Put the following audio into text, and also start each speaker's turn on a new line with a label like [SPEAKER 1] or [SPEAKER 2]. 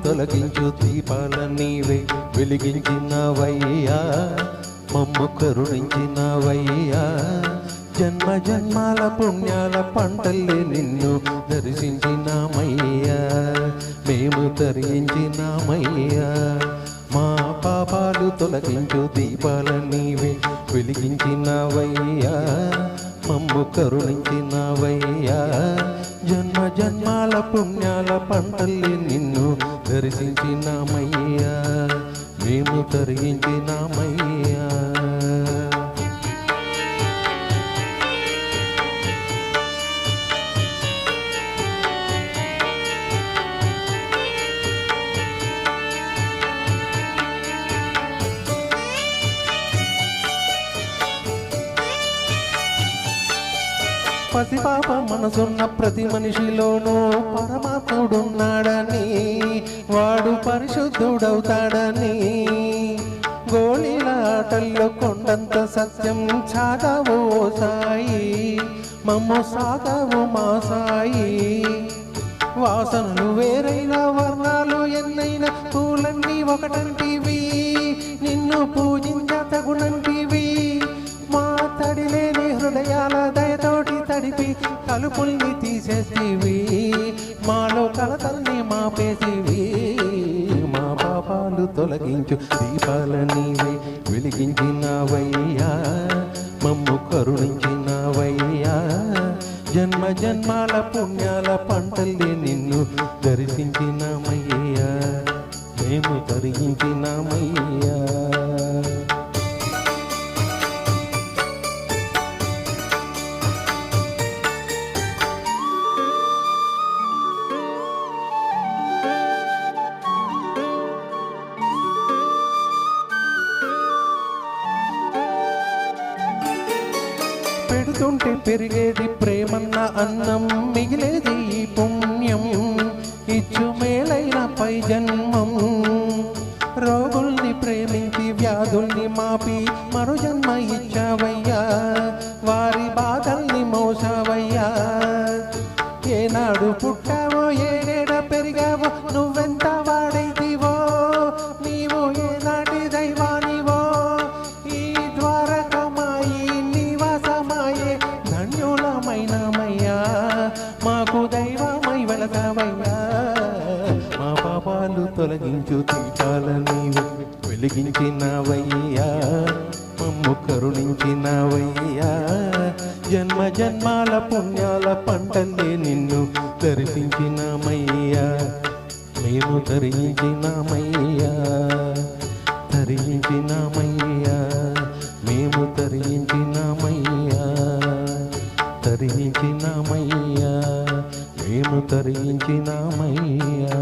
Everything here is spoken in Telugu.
[SPEAKER 1] తొలగించు దీపాల నీవే వెలిగించినవయ్యా మమ్ము కరుణించినవయ్యా జన్మ జన్మాల పుణ్యాల పంటల్లే నిన్ను దర్శించినామయ్యా మేము తరించినామయ్యా మా పాపాలు తొలగించు దీపాల నీవే వెలిగించినవయ్యా మమ్ము కరుణించినవయ్యా జన్మ జన్మాల పుణ్యాల పంటల్లి నిన్ను దర్శించినామయ్యా మేము తరించినామయ్యా పసిపాప మనసున్న ప్రతి మనిషిలోనూ పరమాత్ముడున్నాడని వాడు పరిశుద్ధుడవుతాడని గోళీల ఆటల్లో కొండంత సత్యం చాదావు సాయి మమ్ము సాగావు మా సాయి వాసనలు వేరైన వర్ణాలు ఎన్నైనా పూలన్నీ ఒకటంటివి నిన్ను పూజించతగునంటివి మా తడిలేని హృదయాల దయతోటి తడిపి కలుపుల్ని తీసేసివి మాలో కలతల్ని మాపేసివి మా పాపాలు తొలగించు దీపాల నీవే వెలిగించినవయ్యా మమ్ము కరుణించినవయ్యా జన్మ జన్మాల పుణ్యాల పంటల్ని నిన్ను దర్శించినామయ్యా మేము తరించినామయ్యా పెడుతుంటే పెరిగేది ప్రేమన్న అన్నం మిగిలేది ఈ పుణ్యం ఇచ్చు మేలైన పై జన్మం రోగుల్ని ప్రేమించి వ్యాధుల్ని మాపి మరో జన్మ ఇచ్చావయ్యా వారి బాధల్ని మోసావయ్యా ఏనాడు పుట్టావో ఏనేడ పెరిగావో నువ్వెంత వాడైతివో నీవు ఏనాటి దైవానివో ఈ ద్వారకమాయి నివాసమాయే ధన్యులమైనమయ్యా మాకు దైవమై వెలసావయ్యా మా పాపాలు తొలగించు దీపాల నీవు వెలిగించినవయ్యా మమ్ము కరుణించినవయ్యా జన్మ జన్మాల పుణ్యాల పంటల్లే నిన్ను దర్శించినామయ్యా మేము తరించినామయ్యా తరించినామయ్యా మేము తరించినామయ్యా తరించినామయ్యా మేము తరించినామయ్యా